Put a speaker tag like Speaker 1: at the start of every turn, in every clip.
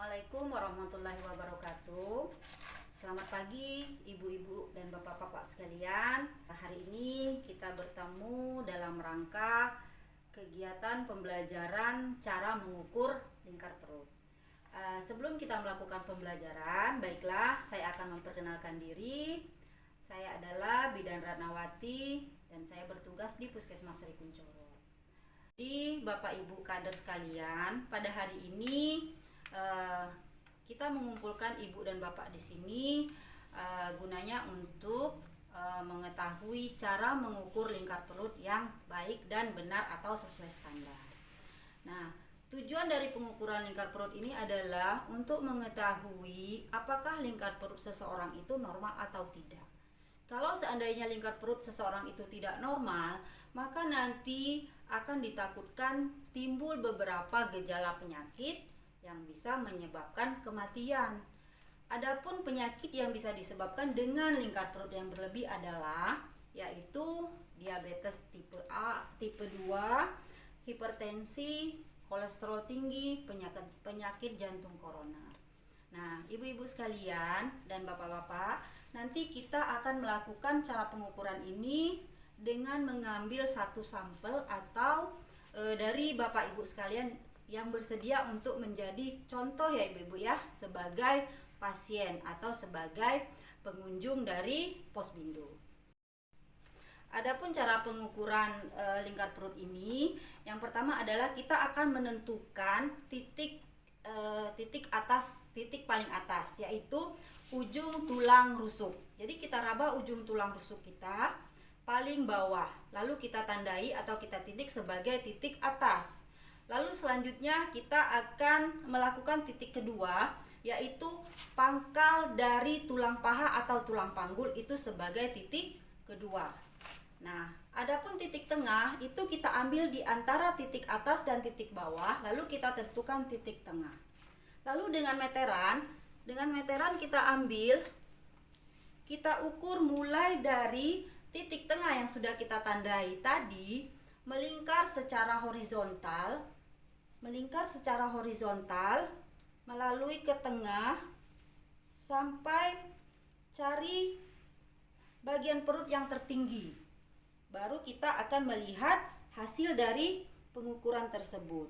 Speaker 1: Assalamualaikum warahmatullahi wabarakatuh. Selamat pagi ibu-ibu dan bapak-bapak sekalian. Hari ini kita bertemu dalam rangka kegiatan pembelajaran cara mengukur lingkar perut. Sebelum kita melakukan pembelajaran, baiklah saya akan memperkenalkan diri. Saya adalah Bidan Ratnawati dan saya bertugas di Puskesmas Sri Kuncoro. Di Bapak Ibu kader sekalian, pada hari ini kita mengumpulkan ibu dan bapak di sini gunanya untuk mengetahui cara mengukur lingkar perut yang baik dan benar atau sesuai standar. Nah, tujuan dari pengukuran lingkar perut ini adalah untuk mengetahui apakah lingkar perut seseorang itu normal atau tidak. Kalau seandainya lingkar perut seseorang itu tidak normal, maka nanti akan ditakutkan timbul beberapa gejala penyakit yang bisa menyebabkan kematian. Adapun penyakit yang bisa disebabkan dengan lingkar perut yang berlebih adalah yaitu diabetes tipe A, tipe 2, hipertensi, kolesterol tinggi, penyakit jantung koroner. Nah, ibu-ibu sekalian dan bapak-bapak, nanti kita akan melakukan cara pengukuran ini dengan mengambil satu sampel atau dari bapak ibu sekalian yang bersedia untuk menjadi contoh ya ibu-ibu ya, sebagai pasien atau sebagai pengunjung dari Posbindu. Adapun cara pengukuran lingkar perut ini, yang pertama adalah kita akan menentukan titik paling atas, yaitu ujung tulang rusuk. Jadi kita raba ujung tulang rusuk kita paling bawah, lalu kita tandai atau kita titik sebagai titik atas. Lalu selanjutnya kita akan melakukan titik kedua, yaitu pangkal dari tulang paha atau tulang panggul itu sebagai titik kedua. Nah, adapun titik tengah itu kita ambil di antara titik atas dan titik bawah, lalu kita tentukan titik tengah. Lalu dengan meteran kita ambil, kita ukur mulai dari titik tengah yang sudah kita tandai tadi, melingkar secara horizontal melalui ke tengah sampai cari bagian perut yang tertinggi. Baru kita akan melihat hasil dari pengukuran tersebut.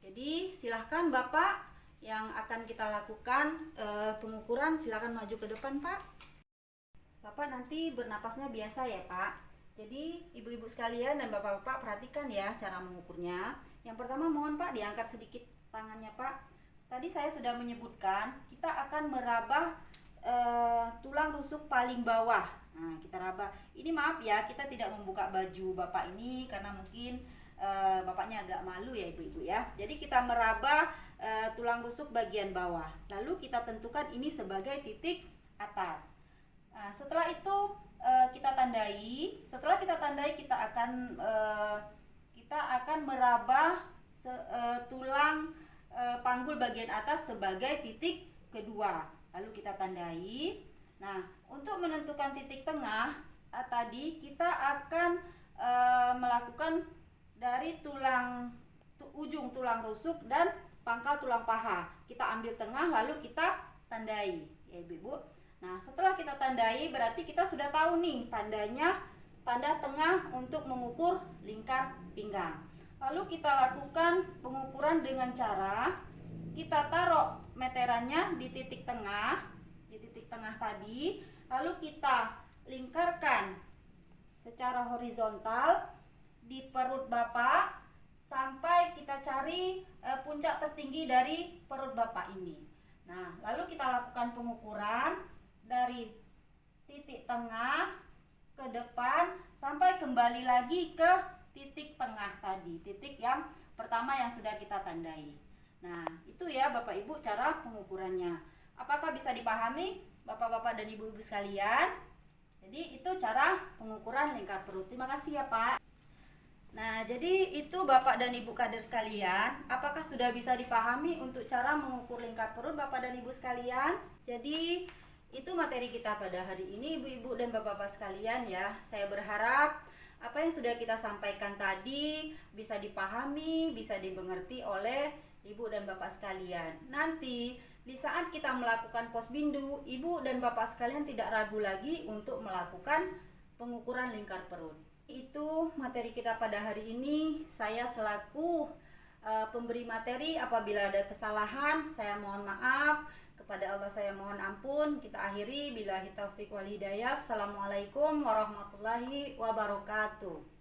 Speaker 1: Jadi silahkan Bapak yang akan kita lakukan pengukuran, silahkan maju ke depan Pak. Bapak nanti bernapasnya biasa ya Pak. Jadi ibu-ibu sekalian dan bapak-bapak perhatikan ya cara mengukurnya. Yang pertama mohon Pak diangkat sedikit tangannya Pak. Tadi saya sudah menyebutkan kita akan meraba tulang rusuk paling bawah. Nah kita raba. Ini maaf ya, kita tidak membuka baju bapak ini karena mungkin bapaknya agak malu ya ibu-ibu ya. Jadi kita meraba tulang rusuk bagian bawah. Lalu kita tentukan ini sebagai titik atas. Nah, setelah itu kita tandai. Setelah kita tandai kita akan meraba tulang panggul bagian atas sebagai titik kedua. Lalu kita tandai. Nah, untuk menentukan titik tengah tadi kita akan melakukan dari ujung tulang rusuk dan pangkal tulang paha. Kita ambil tengah lalu kita tandai ya ibu-ibu. Nah, setelah kita tandai berarti kita sudah tahu nih tanda tengah untuk mengukur lingkar pinggang. Lalu kita lakukan pengukuran dengan cara kita taruh meterannya di titik tengah tadi, lalu kita lingkarkan secara horizontal di perut Bapak sampai kita cari puncak tertinggi dari perut Bapak ini. Nah, lalu kita lakukan pengukuran dari titik tengah ke depan sampai kembali lagi ke titik tengah tadi, titik yang pertama yang sudah kita tandai. Nah, itu ya Bapak Ibu cara pengukurannya. Apakah bisa dipahami Bapak-bapak dan Ibu-ibu sekalian? Jadi itu cara pengukuran lingkar perut. Terima kasih ya Pak. Nah, jadi itu Bapak dan Ibu kader sekalian, apakah sudah bisa dipahami untuk cara mengukur lingkar perut Bapak dan Ibu sekalian? Jadi itu materi kita pada hari ini ibu-ibu dan bapak-bapak sekalian ya. Saya berharap apa yang sudah kita sampaikan tadi bisa dipahami, bisa dimengerti oleh Ibu dan Bapak sekalian. Nanti di saat kita melakukan posbindu, Ibu dan Bapak sekalian tidak ragu lagi untuk melakukan pengukuran lingkar perut. Itu materi kita pada hari ini. Saya selaku pemberi materi, apabila ada kesalahan saya mohon maaf, kepada Allah saya mohon ampun. Kita akhiri, billahi taufiq wal hidayah. Assalamualaikum warahmatullahi wabarakatuh.